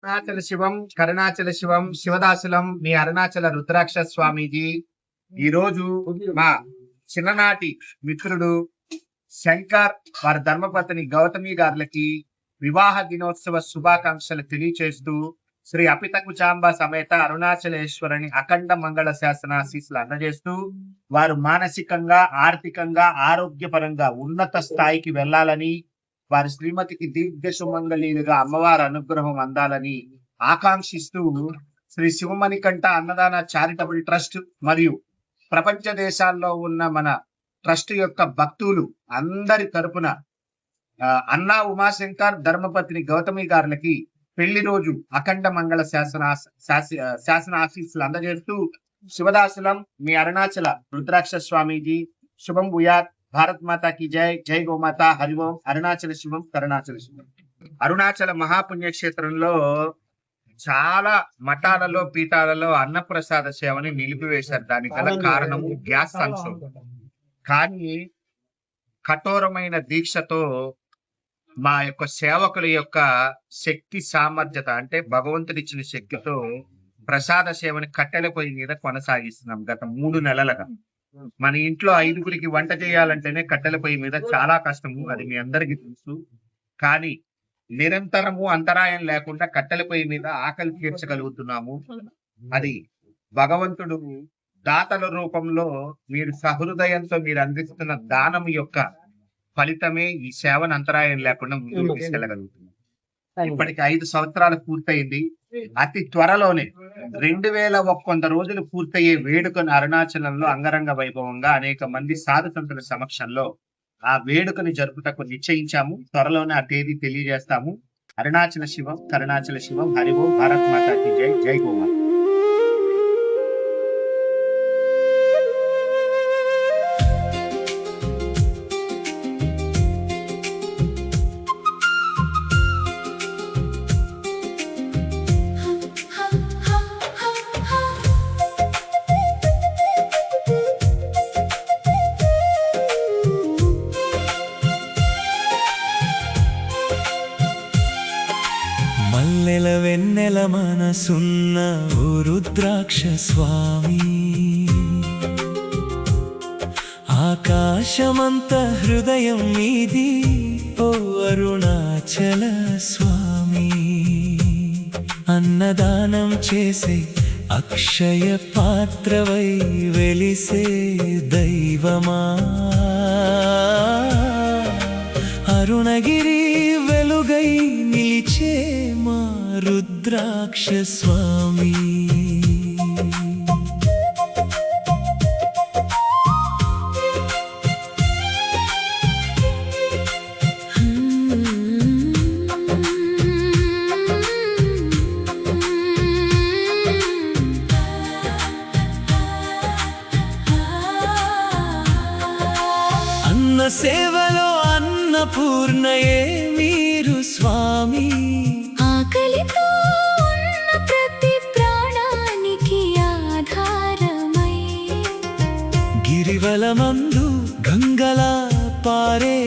అరుణాచల శివం, కరుణాచల శివం, శివదాసులం, మీ అరుణాచల రుద్రాక్ష స్వామీజీ. ఈరోజు మా చిన్ననాటి మిత్రుడు శంకర్ వారి ధర్మపత్ని గౌతమి గారులకి వివాహ దినోత్సవ శుభాకాంక్షలు తెలియచేస్తూ శ్రీ అపితకుచాంబ సమేత అరుణాచలేశ్వరుని అఖండ మంగళ శాసనాశీస్సులు అందజేస్తూ వారు మానసికంగా, ఆర్థికంగా, ఆరోగ్యపరంగా ఉన్నత స్థాయికి వెళ్లాలని, వారి శ్రీమతికి దీర్ఘ సుమంగళీలుగా అమ్మవారి అనుగ్రహం అందాలని ఆకాంక్షిస్తూ శ్రీ శివమణికంఠ అన్నదాన చారిటబుల్ ట్రస్ట్ మరియు ప్రపంచ దేశాల్లో ఉన్న మన ట్రస్ట్ యొక్క భక్తులు అందరి తరపున అన్నా ఉమాశంకర్ ధర్మపత్ని గౌతమి గారులకి పెళ్లి రోజు అఖండ మంగళ శాసన ఆశీస్సులు అందజేస్తూ శివదాసులం, మీ అరుణాచల రుద్రాక్ష స్వామీజీ. శుభం భూయాత్. భారత్ మాతా కి జై. జై గోమాత. హరి ఓం. అరుణాచల శివం, కరుణాచల శివం. అరుణాచల మహాపుణ్యక్షేత్రంలో చాలా మఠాలలో, పీఠాలలో అన్నప్రసాద సేవని నిలిపివేశారు. దానికి గల కారణము గ్యాస్ సంక్షోభం. కానీ కఠోరమైన దీక్షతో మా యొక్క సేవకుల యొక్క శక్తి సామర్థ్యత, అంటే భగవంతుడిచ్చిన శక్తితో ప్రసాద సేవని కట్టెల పొయ్యి మీద కొనసాగిస్తున్నాం గత 3 నెలలుగా. మన ఇంట్లో 5గురికి వంట చేయాలంటేనే కట్టెల పొయ్యి మీద చాలా కష్టము, అది మీ అందరికీ తెలుసు. కానీ నిరంతరము అంతరాయం లేకుండా కట్టెల పొయ్యి మీద ఆకలి తీర్చగలుగుతున్నాము. అది భగవంతుడు దాతల రూపంలో మీరు సహృదయంతో మీరు అందిస్తున్న దానం యొక్క ఫలితమే ఈ సేవను అంతరాయం లేకుండా ముందుకు తీసుకెళ్ళగలుగుతుంది. ఇప్పటికి 5 సంవత్సరాలు పూర్తయింది. అతి త్వరలోనే 2100 రోజులు పూర్తయ్యే వేడుకను అరుణాచలంలో అంగరంగ వైభవంగా అనేక మంది సాధు సంతుల సమక్షంలో ఆ వేడుకని జరుపుటకు నిశ్చయించాము. త్వరలోనే ఆ తేదీ తెలియజేస్తాము. అరుణాచల శివం, కరుణాచల శివం. హరి ఓం. భారత్ మాతా కి జై. జై గోమాత. మల్లెల వెన్నెల మనసున్న ఓ రుద్రాక్ష స్వామి, ఆకాశమంత హృదయం మీది ఓ అరుణాచల స్వామి. అన్నదానం చేసే అక్షయ పాత్రవై వెలిసే దైవమా, అరుణగిరి వెలుగై నిలిచే మా రుద్రాక్ష స్వామి. అన్న సేవలో అన్నపూర్ణయే మీరు స్వామి. ఆకలితో ఉన్న ప్రతి ప్రాణానికి ఆధారమై, గిరివలమందు గంగలా పారే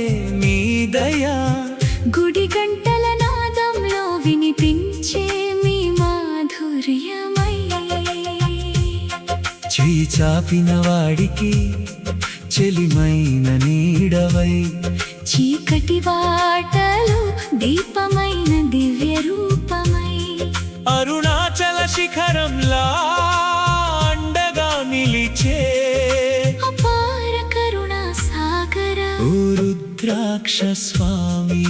మీ దయా, గుడి గంటల నాదంలో వినిపించే మీ మాధుర్యమై, చేయి చాపిన వాడికి చెలిమైన నీడవై, చీకటి బాటలు దీపమైన దివ్య రూపమై, అరుణాచల శిఖరంలా అండగా నిలిచే అపార కరుణా సాగర ఓ రుద్రాక్ష స్వామి.